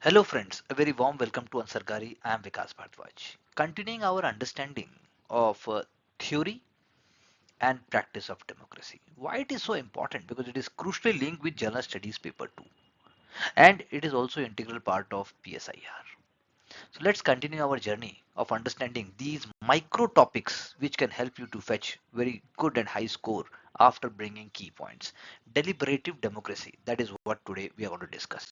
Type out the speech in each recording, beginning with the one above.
Hello friends, a very warm welcome to UnSarkari. I am Vikas Bhardwaj. Continuing our understanding of theory and practice of democracy. Why it is so important? Because it is crucially linked with General Studies paper 2 and it is also integral part of PSIR. So let's continue our journey of understanding these micro topics which can help you to fetch very good and high score after bringing key points. Deliberative democracy, that is what today we are going to discuss.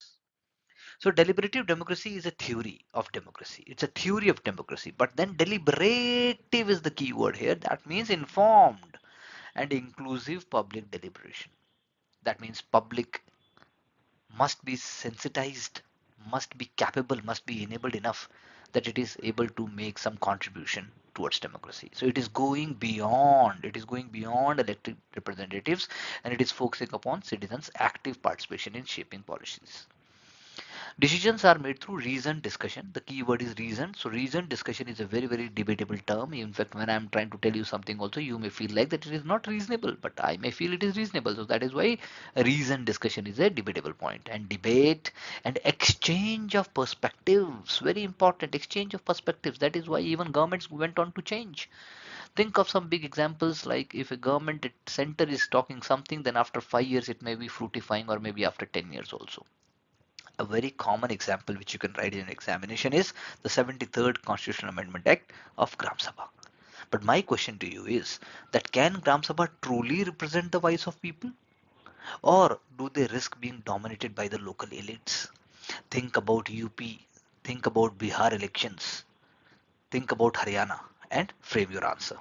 So deliberative democracy is a theory of democracy. It's a theory of democracy. But then deliberative is the key word here. That means informed and inclusive public deliberation. That means public must be sensitized, must be capable, must be enabled enough that it is able to make some contribution towards democracy. So it is going beyond elected representatives, and it is focusing upon citizens' active participation in shaping policies. Decisions are made through reasoned discussion. The key word is reason. So reasoned discussion is a very, very debatable term. In fact, when I'm trying to tell you something also, you may feel like that it is not reasonable, but I may feel it is reasonable. So that is why a reasoned discussion is a debatable point. And debate and exchange of perspectives, very important, exchange of perspectives. That is why even governments went on to change. Think of some big examples, like if a government at center is talking something, then after 5 years it may be fructifying, or maybe after 10 years also. A very common example which you can write in an examination is the 73rd Constitutional Amendment Act of Gram Sabha. But my question to you is that can Gram Sabha truly represent the voice of people, or do they risk being dominated by the local elites? Think about UP, think about Bihar elections, think about Haryana, and frame your answer.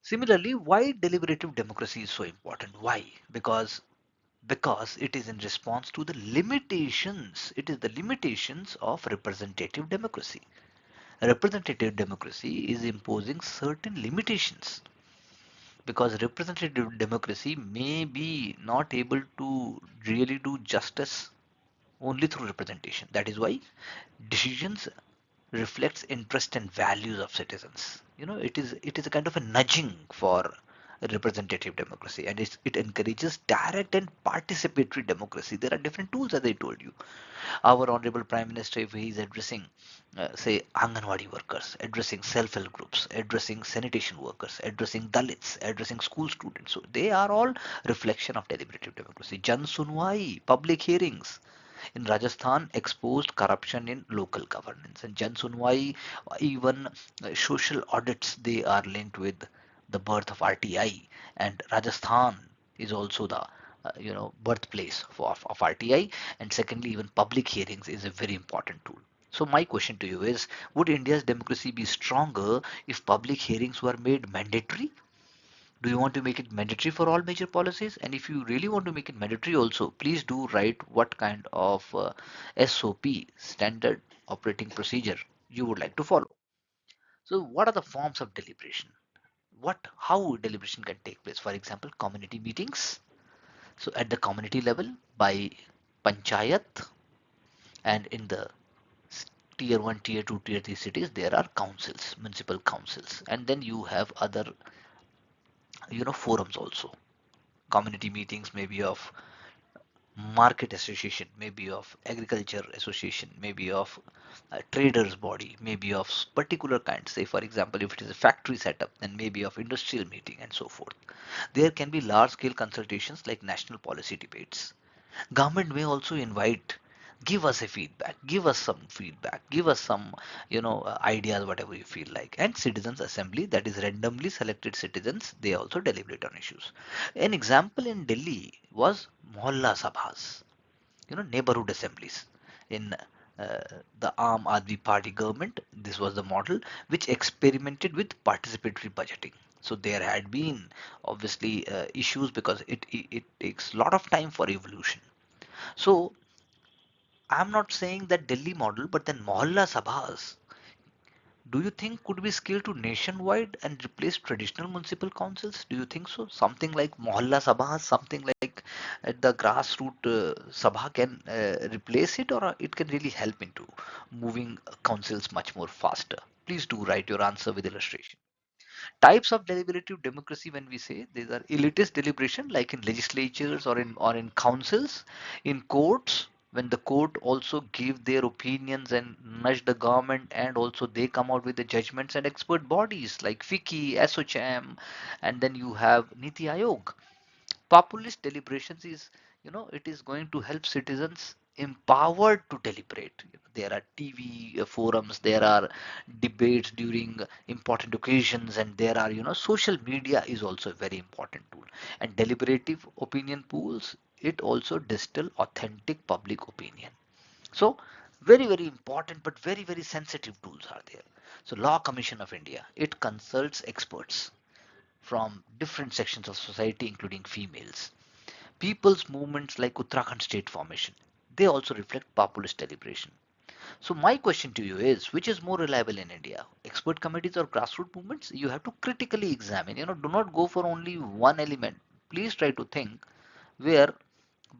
Similarly, why deliberative democracy is so important? Why? Because it is in response to the limitations. It is the limitations of representative democracy. Representative democracy is imposing certain limitations, because representative democracy may be not able to really do justice only through representation. That is why decisions reflects interest and values of citizens. It is a kind of a nudging for representative democracy, and it encourages direct and participatory democracy. There are different tools, as I told you. Our honorable prime minister, if he is addressing say anganwadi workers, addressing self-help groups, addressing sanitation workers, addressing dalits, addressing school students, so they are all reflection of deliberative democracy. Jan Sunwai, public hearings in Rajasthan exposed corruption in local governance, and Jan Sunwai, even social audits, they are linked with the birth of RTI, and Rajasthan is also the birthplace of RTI. And secondly, even public hearings is a very important tool. So my question to you is, would India's democracy be stronger if public hearings were made mandatory? Do you want to make it mandatory for all major policies? And if you really want to make it mandatory also, please do write what kind of SOP, standard operating procedure, you would like to follow. So what are the forms of deliberation? How deliberation can take place? For example, community meetings. So at the community level, by panchayat, and in the tier 1, tier 2, tier 3 cities, there are councils, municipal councils, and then you have other forums also. Community meetings may be of market association, maybe of agriculture association, maybe of traders body, maybe of particular kind. Say for example, if it is a factory setup, then maybe of industrial meeting, and so forth. There can be large scale consultations like national policy debates. Government may also invite, give us a feedback, give us some feedback, give us some ideas, whatever you feel like. And citizens assembly, that is randomly selected citizens, they also deliberate on issues. An example in Delhi was Mohalla Sabhas, neighborhood assemblies in uh, the Aam Aadmi Party government. This was the model which experimented with participatory budgeting. So there had been obviously issues, because it takes a lot of time for evolution. So I'm not saying that Delhi model, but then Mohalla Sabhas, do you think could be scaled to nationwide and replace traditional municipal councils? Do you think so? Something like Mohalla Sabha, something like the grassroots Sabha can replace it, or it can really help into moving councils much more faster? Please do write your answer with illustration. Types of deliberative democracy, when we say these are elitist deliberation, like in legislatures or in councils, in courts, when the court also give their opinions and nudge the government, and also they come out with the judgments, and expert bodies like FICCI, SOCHAM, and then you have Niti Aayog. Populist deliberations is, it is going to help citizens empowered to deliberate. There are TV forums, there are debates during important occasions, and there are, social media is also a very important tool. And deliberative opinion pools, it also distill authentic public opinion. So very very important, but very very sensitive tools are there. So Law Commission of India, it consults experts from different sections of society, including females. People's movements like Uttarakhand state formation, they also reflect populist deliberation. So my question to you is, which is more reliable in India? Expert committees or grassroots movements? You have to critically examine. Do not go for only one element. Please try to think where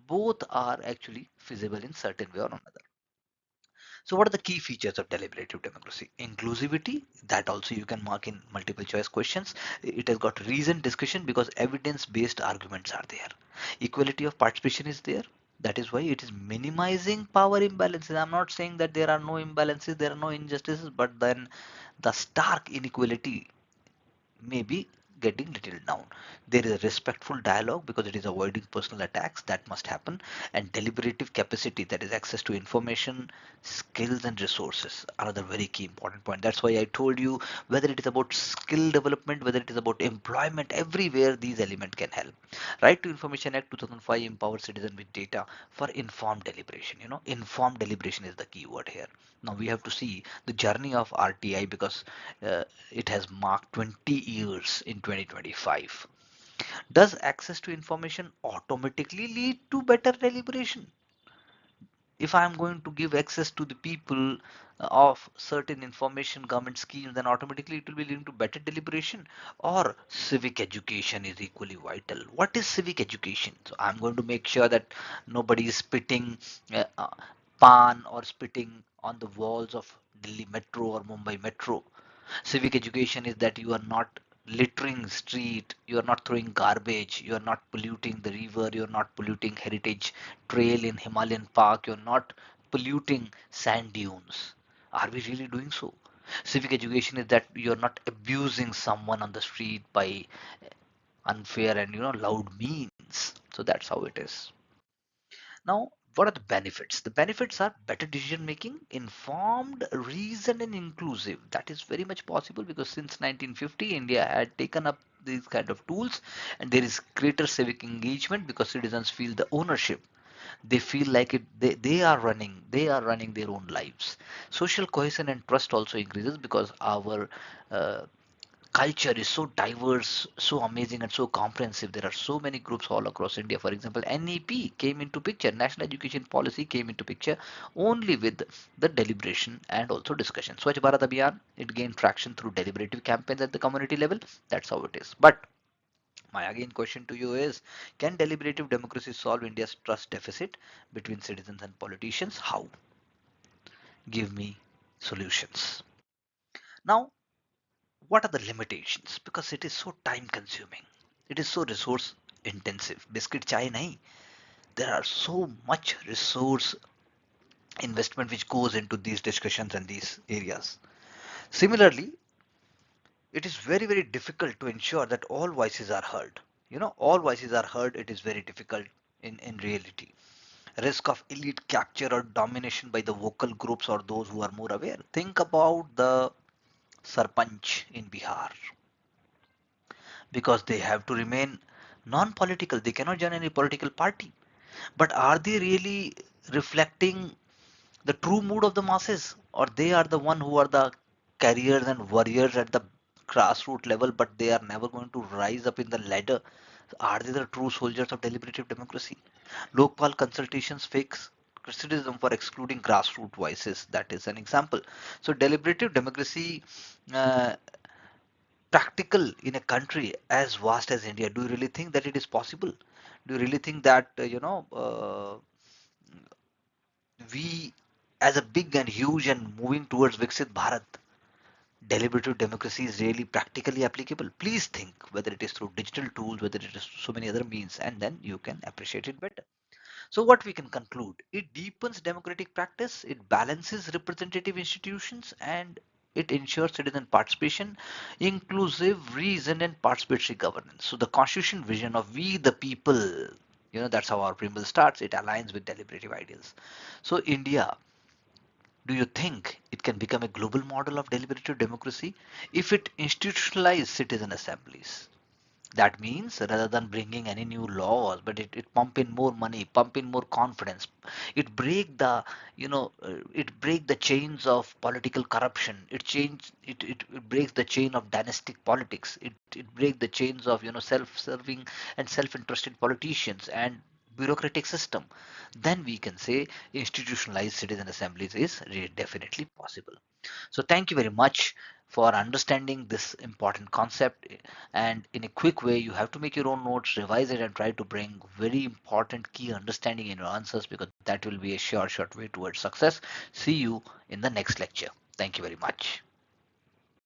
both are actually feasible in certain way or another. So what are the key features of deliberative democracy? Inclusivity, that also you can mark in multiple choice questions. It has got reasoned discussion because evidence based arguments are there. Equality of participation is there. That is why it is minimizing power imbalances. I'm not saying that there are no imbalances, there are no injustices, but then the stark inequality may be getting little down. There is a respectful dialogue because it is avoiding personal attacks that must happen, and deliberative capacity, that is access to information, skills, and resources, another very key important point. That's why I told you, whether it is about skill development, whether it is about employment, everywhere these elements can help. Right to Information Act 2005 empowers citizen with data for informed deliberation. Informed deliberation is the key word here. Now we have to see the journey of RTI because it has marked 20 years in 2025. Does access to information automatically lead to better deliberation? If I am going to give access to the people of certain information, government schemes, then automatically it will be leading to better deliberation. Or civic education is equally vital. What is civic education? So I'm going to make sure that nobody is spitting uh, uh, pan or spitting on the walls of Delhi Metro or Mumbai Metro. Civic education is that you are not littering street, you are not throwing garbage, you are not polluting the river, you are not polluting heritage trail in Himalayan park, you're not polluting sand dunes. Are we really doing so? Civic education is that you're not abusing someone on the street by unfair and loud means. So that's how it is. Now, what are the benefits? The benefits are better decision making, informed, reasoned, and inclusive. That is very much possible because since 1950, India had taken up these kind of tools, and there is greater civic engagement because citizens feel the ownership. They feel like they are running their own lives. Social cohesion and trust also increases because our uh, culture is so diverse, so amazing, and so comprehensive. There are so many groups all across India. For example, NEP came into picture, National Education Policy came into picture only with the deliberation and also discussion. Swachh Bharat Abhiyan, it gained traction through deliberative campaigns at the community level. That's how it is. But my again question to you is, can deliberative democracy solve India's trust deficit between citizens and politicians? How? Give me solutions. Now, what are the limitations? Because it is so time consuming, it is so resource intensive. Biscuit chai nahi. There are so much resource investment which goes into these discussions and these areas. Similarly, it is very very difficult to ensure that all voices are heard. All voices are heard. It is very difficult in reality. Risk of elite capture or domination by the vocal groups or those who are more aware. Think about the Sarpanch in Bihar, because they have to remain non-political. They cannot join any political party. But are they really reflecting the true mood of the masses, or they are the one who are the carriers and warriors at the grassroots level, but they are never going to rise up in the ladder? Are they the true soldiers of deliberative democracy? Lokpal consultations fakes criticism for excluding grassroots voices. That is an example. So deliberative democracy, uh, practical in a country as vast as India? Do you really think that it is possible? Do you really think that we, as a big and huge and moving towards Viksit Bharat, deliberative democracy is really practically applicable? Please think whether it is through digital tools, whether it is so many other means, and then you can appreciate it better. So what we can conclude, it deepens democratic practice, it balances representative institutions, and it ensures citizen participation, inclusive, reasoned, and participatory governance. So the constitution vision of we the people, that's how our preamble starts. It aligns with deliberative ideals. So India, do you think it can become a global model of deliberative democracy if it institutionalizes citizen assemblies? That means rather than bringing any new laws, but it pump in more money, pump in more confidence. It break the, it break the chains of political corruption. It breaks the chain of dynastic politics. It break the chains of, self-serving and self-interested politicians and bureaucratic system. Then we can say institutionalized citizen assemblies is definitely possible. So thank you very much for understanding this important concept. And in a quick way, you have to make your own notes, revise it, and try to bring very important key understanding in your answers, because that will be a short way towards success. See you in the next lecture. Thank you very much.